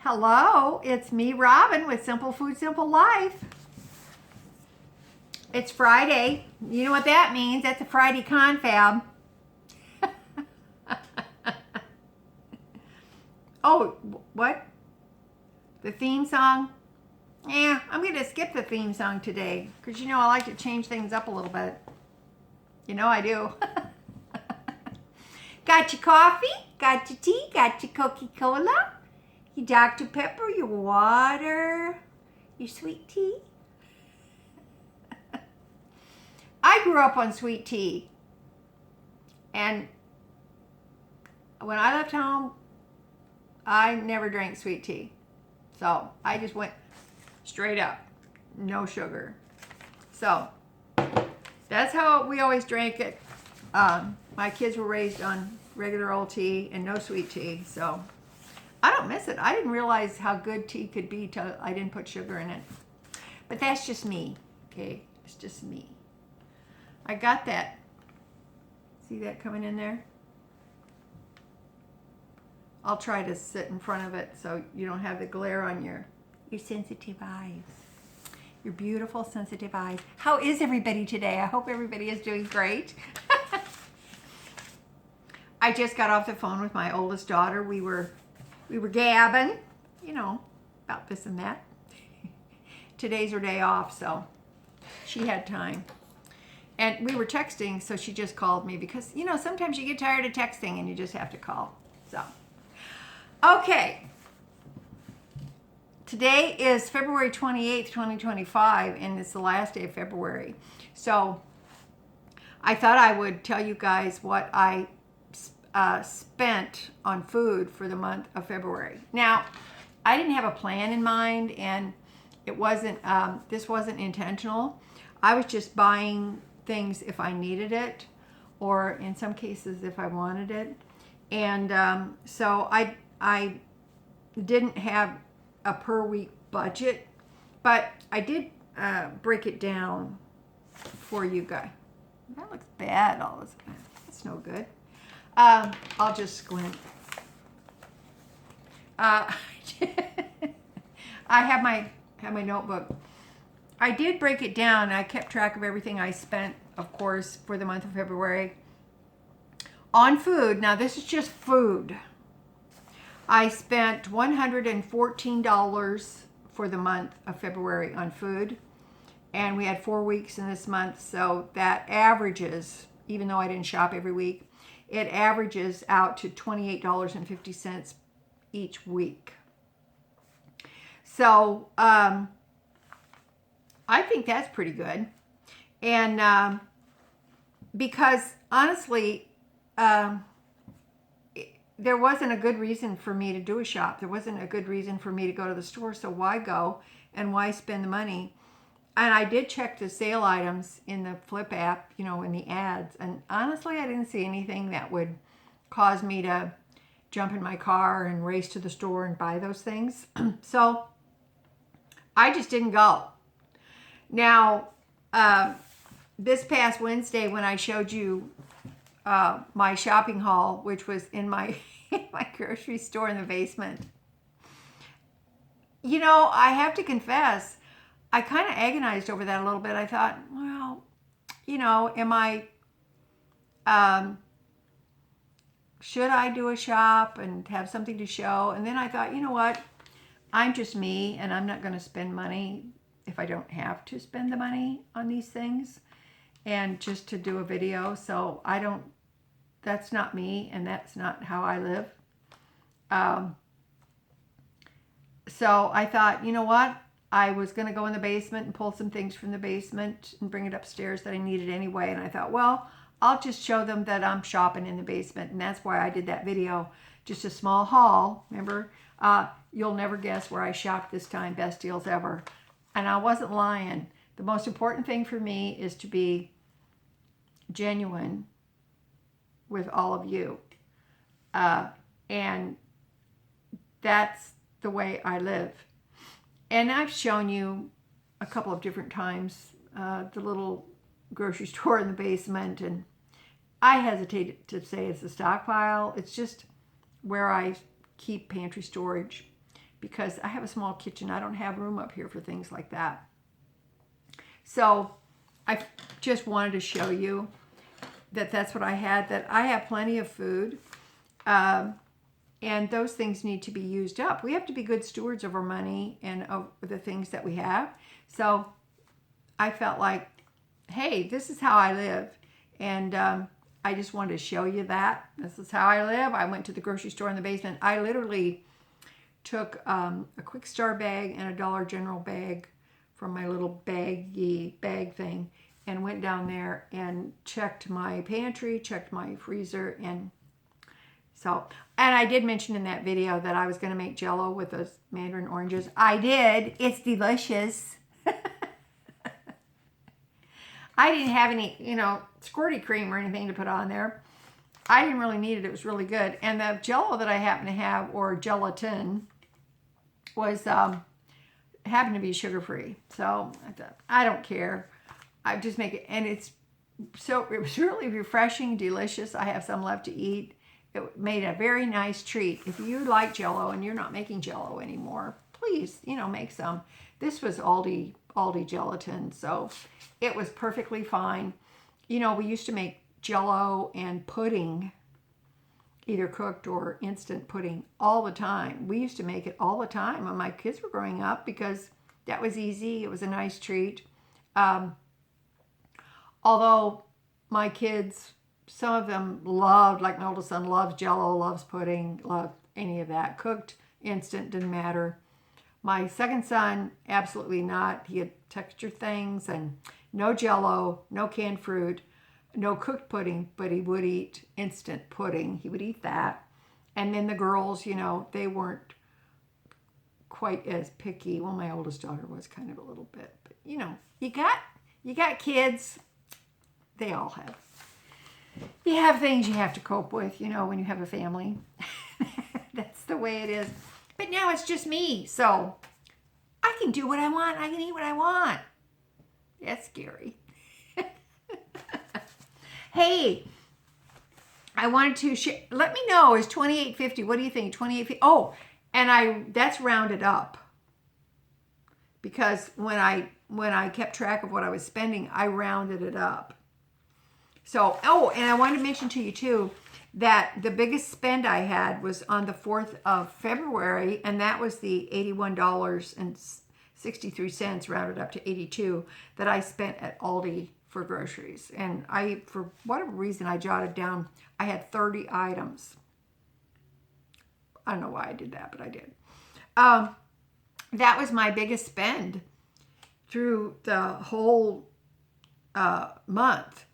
Hello, it's me, Robin, with Simple Food, Simple Life. It's Friday. You know what that means. That's a Friday confab. Oh, what? The theme song? Yeah, I'm going to skip the theme song today because you know I like to change things up a little bit. You know I do. Got your coffee? Got your tea? Got your Coca-Cola? Your Dr. Pepper? Your water? Your sweet tea? I grew up on sweet tea. And when I left home, I never drank sweet tea. So I just went straight up. No sugar. So that's how we always drank it. My kids were raised on regular old tea and no sweet tea. So I don't miss it. I didn't realize how good tea could be till I didn't put sugar in it. But that's just me. Okay, it's just me. I got that. See that coming in there? I'll try to sit in front of it so you don't have the glare on your sensitive eyes. Your beautiful, sensitive eyes. How is everybody today? I hope everybody is doing great. I just got off the phone with my oldest daughter. We were gabbing, you know, about this and that. Today's her day off, so she had time. And we were texting, so she just called me because, you know, sometimes you get tired of texting and you just have to call. So, okay. Today is February 28th, 2025, and it's the last day of February. So, I thought I would tell you guys what I spent on food for the month of February. Now, I didn't have a plan in mind, and it wasn't. This wasn't intentional. I was just buying things if I needed it, or in some cases if I wanted it. And so I didn't have a per week budget, but I did break it down for you guys. That looks bad. All this. That's no good. I'll just squint. I have my notebook. I did break it down. I kept track of everything I spent, of course, for the month of February on food. Now, this is just food. I spent $114 for the month of February on food. And we had 4 weeks in this month, so that averages, even though I didn't shop every week, it averages out to $28.50 each week. So, I think that's pretty good. And because honestly, there wasn't a good reason for me to do a shop. There wasn't a good reason for me to go to the store. So why go and why spend the money? And I did check the sale items in the Flip app, you know, in the ads. And honestly, I didn't see anything that would cause me to jump in my car and race to the store and buy those things. So I just didn't go. Now, this past Wednesday when I showed you my shopping haul, which was in my my grocery store in the basement, you know, I have to confess, I kind of agonized over that a little bit. I thought, well, you know, should I do a shop and have something to show? And then I thought, you know what? I'm just me, and I'm not going to spend money if I don't have to spend the money on these things and just to do a video. So that's not me, and that's not how I live. So I thought, you know what? I was going to go in the basement and pull some things from the basement and bring it upstairs that I needed anyway. And I thought, well, I'll just show them that I'm shopping in the basement. And that's why I did that video. Just a small haul. Remember, you'll never guess where I shopped this time. Best deals ever. And I wasn't lying. The most important thing for me is to be genuine with all of you. And that's the way I live. And I've shown you a couple of different times the little grocery store in the basement. And I hesitate to say it's a stockpile. It's just where I keep pantry storage. because I have a small kitchen. I don't have room up here for things like that. So I just wanted to show you that that's what I had, that I have plenty of food. And those things need to be used up. We have to be good stewards of our money and of the things that we have. So I felt like, hey, this is how I live. And I just wanted to show you that. This is how I live. I went to the grocery store in the basement. I literally took a Quick Star bag and a Dollar General bag from my little bag thing and went down there and checked my pantry, checked my freezer, and I did mention in that video that I was going to make Jell-O with those mandarin oranges. I did. It's delicious. I didn't have any, squirty cream or anything to put on there. I didn't really need it. It was really good. And the Jell-O that I happen to have, or gelatin, was happened to be sugar-free. So I thought, I don't care. I just make it, and it was really refreshing, delicious. I have some left to eat. It made a very nice treat. If you like Jell-O and you're not making Jell-O anymore, please, make some. This was Aldi gelatin, so it was perfectly fine. We used to make Jell-O and pudding, either cooked or instant pudding, all the time. We used to make it all the time when my kids were growing up because that was easy. It was a nice treat. Although my kids, some of them loved, like my oldest son loves Jell-O, loves pudding, loved any of that. Cooked, instant, didn't matter. My second son, absolutely not. He had texture things and no Jell-O, no canned fruit, no cooked pudding, but he would eat instant pudding. He would eat that. And then the girls, they weren't quite as picky. Well, my oldest daughter was kind of a little bit, but you got kids. They all have. You have things you have to cope with, when you have a family. That's the way it is. But now it's just me, so I can do what I want. I can eat what I want. That's scary. Hey, I wanted to share. Let me know, is $28.50? What do you think? $28.50? Oh, and that's rounded up. Because when I kept track of what I was spending, I rounded it up. So, and I wanted to mention to you too that the biggest spend I had was on the 4th of February, and that was the $81.63 rounded up to 82 that I spent at Aldi for groceries. And for whatever reason, I jotted down, I had 30 items. I don't know why I did that, but I did. That was my biggest spend through the whole month.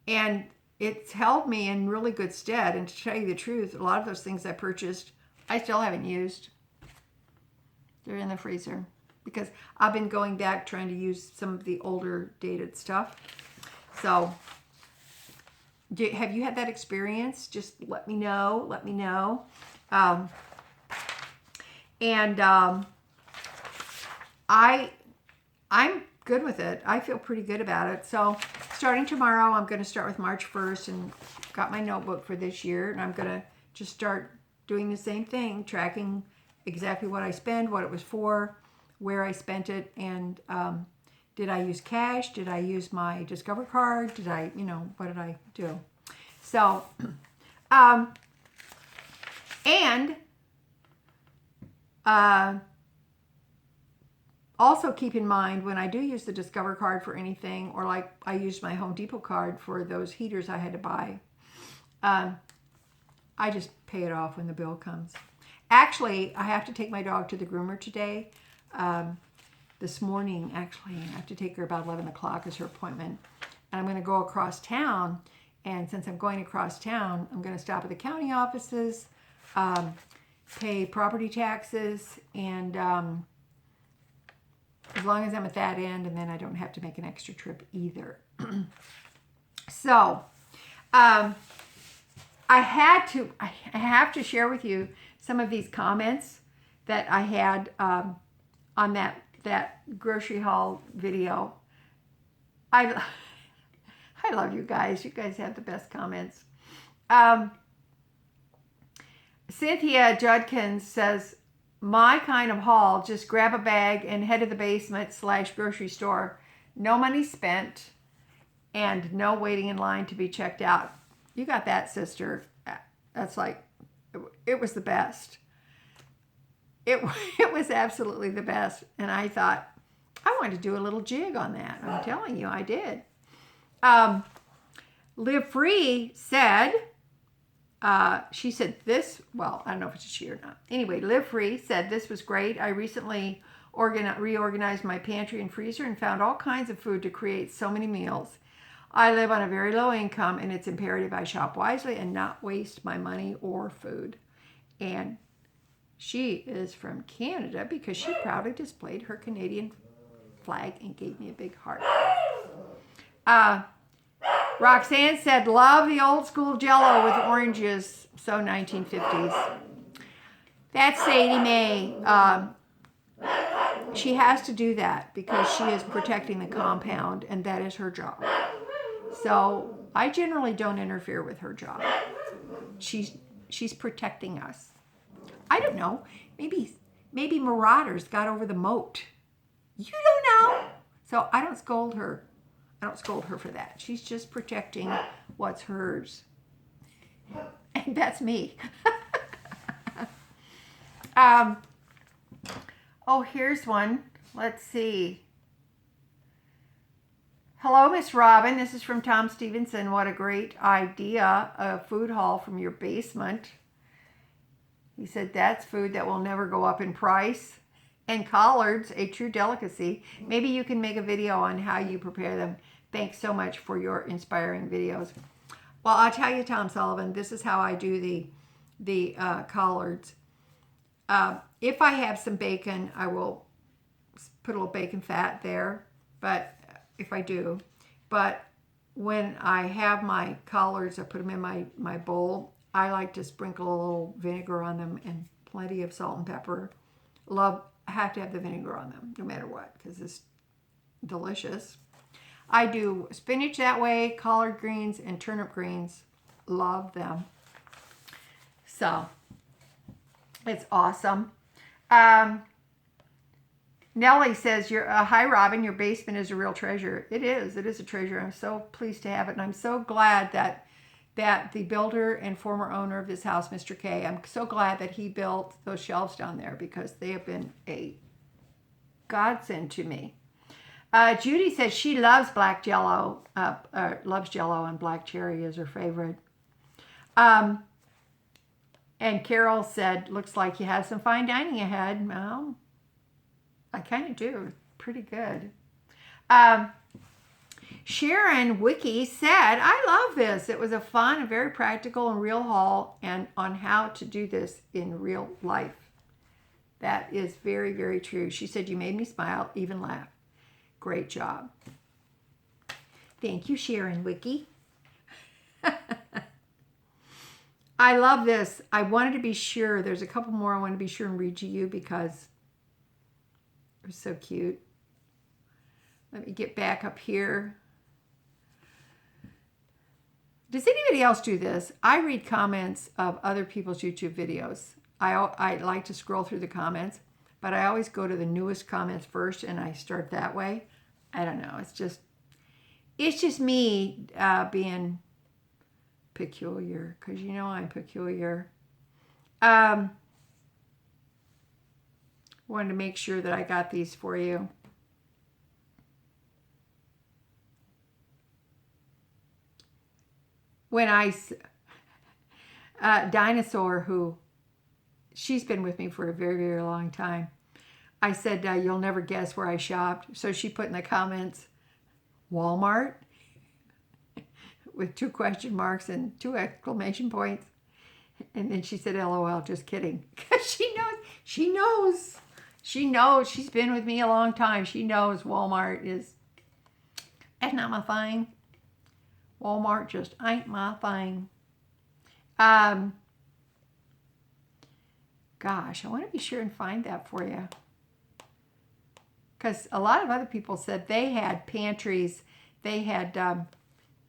And it's held me in really good stead. And to tell you the truth, a lot of those things I purchased, I still haven't used. They're in the freezer because I've been going back trying to use some of the older dated stuff. So have you had that experience? Just let me know. Let me know. I'm good with it. I feel pretty good about it. So starting tomorrow, I'm going to start with March 1st and got my notebook for this year. And I'm going to just start doing the same thing, tracking exactly what I spend, what it was for, where I spent it, and did I use cash? Did I use my Discover card? Did I, what did I do? So, also keep in mind when I do use the Discover card for anything, or like I used my Home Depot card for those heaters I had to buy, I just pay it off when the bill comes. Actually, I have to take my dog to the groomer today. This morning, actually, I have to take her about 11 o'clock is her appointment. And I'm going to go across town. And since I'm going across town, I'm going to stop at the county offices, pay property taxes, and as long as I'm at that end, and then I don't have to make an extra trip either. So, I have to share with you some of these comments that I had on that grocery haul video. I love you guys. You guys have the best comments. Cynthia Judkins says, my kind of haul, just grab a bag and head to the basement / grocery store. No money spent and no waiting in line to be checked out. You got that, sister. That's like, it was the best. It was absolutely the best. And I thought, I wanted to do a little jig on that. I'm telling you, I did. Live Free said, she said this, well, I don't know if it's a she or not. Anyway, Live Free said, this was great. I recently reorganized my pantry and freezer and found all kinds of food to create so many meals. I live on a very low income and it's imperative I shop wisely and not waste my money or food. And she is from Canada because she proudly displayed her Canadian flag and gave me a big heart. Roxanne said, love the old school Jell-O with oranges. So 1950s. That's Sadie Mae. She has to do that because she is protecting the compound and that is her job. So I generally don't interfere with her job. She's protecting us. I don't know. Maybe marauders got over the moat. You don't know. So I don't scold her. I don't scold her for that. She's just protecting what's hers. And that's me. Oh, here's one. Let's see. Hello, Miss Robin. This is from Tom Stevenson. What a great idea. A food haul from your basement. He said that's food that will never go up in price. And collards, a true delicacy. Maybe you can make a video on how you prepare them. Thanks so much for your inspiring videos. Well, I'll tell you, Tom Sullivan, this is how I do the collards. If I have some bacon, I will put a little bacon fat there. But if I do, but when I have my collards, I put them in my bowl. I like to sprinkle a little vinegar on them and plenty of salt and pepper. I have to have the vinegar on them no matter what because it's delicious. I do spinach that way, collard greens, and turnip greens. Love them. So, it's awesome. Nellie says, hi, Robin, your basement is a real treasure. It is a treasure. I'm so pleased to have it, and I'm so glad that the builder and former owner of this house, Mr. K, I'm so glad that he built those shelves down there because they have been a godsend to me. Judy says she loves black Jell-O, loves Jell-O, and black cherry is her favorite. And Carol said, looks like you have some fine dining ahead. Well, I kind of do. Pretty good. Sharon Wiki said, I love this. It was a fun and very practical and real haul and on how to do this in real life. That is very, very true. She said, you made me smile, even laugh. Great job. Thank you, Sharon Wiki. I love this. I wanted to be sure. There's a couple more I want to be sure and read to you because it was so cute. Let me get back up here. Does anybody else do this? I read comments of other people's YouTube videos. I like to scroll through the comments, but I always go to the newest comments first and I start that way. I don't know. It's just me being peculiar because you know I'm peculiar. Wanted to make sure that I got these for you. When Dinosaur, who she's been with me for a very, very long time. I said, you'll never guess where I shopped. So she put in the comments, Walmart, with 2 question marks and 2 exclamation points. And then she said, LOL, just kidding. Because she knows. She's been with me a long time. She knows Walmart that's not my thing. Walmart just ain't my thing. Gosh, I want to be sure and find that for you. Because a lot of other people said they had pantries. They had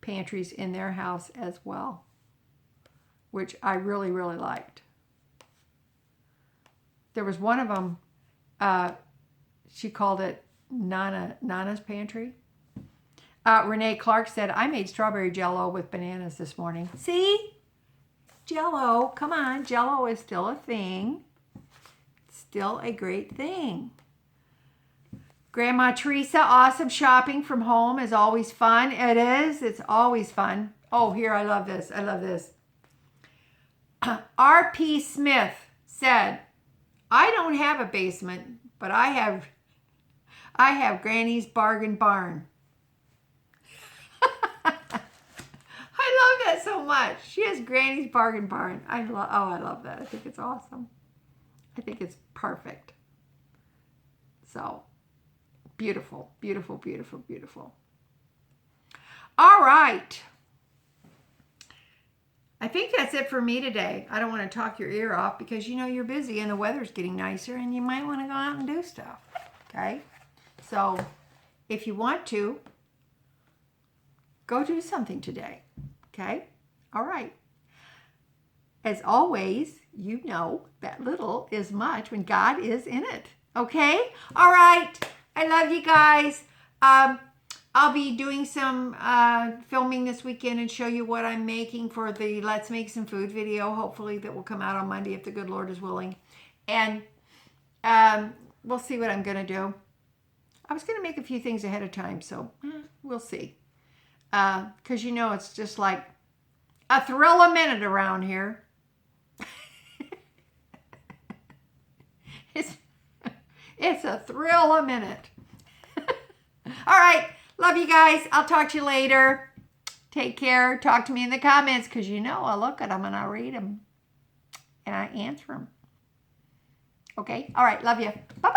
pantries in their house as well, which I really, really liked. there was one of them, she called it Nana's Pantry. Renee Clark said, I made strawberry jello with bananas this morning. See? Jello. Come on. Jello is still a thing. Still a great thing. Grandma Teresa, awesome shopping from home is always fun. It is. It's always fun. Oh, here, I love this. I love this. R.P. Smith said, I don't have a basement, but I have Granny's Bargain Barn. I love that so much. She has Granny's Bargain Barn. I love that. I think it's awesome. I think it's perfect. So, beautiful, beautiful, beautiful, beautiful. All right. I think that's it for me today. I don't want to talk your ear off because you know you're busy and the weather's getting nicer and you might want to go out and do stuff. Okay? So, if you want to, go do something today. Okay? All right. As always, you know that little is much when God is in it. Okay? All right. I love you guys. I'll be doing some filming this weekend and show you what I'm making for the Let's Make Some Food video. Hopefully that will come out on Monday if the good Lord is willing. And we'll see what I'm going to do. I was going to make a few things ahead of time, so we'll see. Because you know it's just like a thrill a minute around here. It's a thrill a minute. All right. Love you guys. I'll talk to you later. Take care. Talk to me in the comments because you know I look at them and I read them. And I answer them. Okay? All right. Love you. Bye.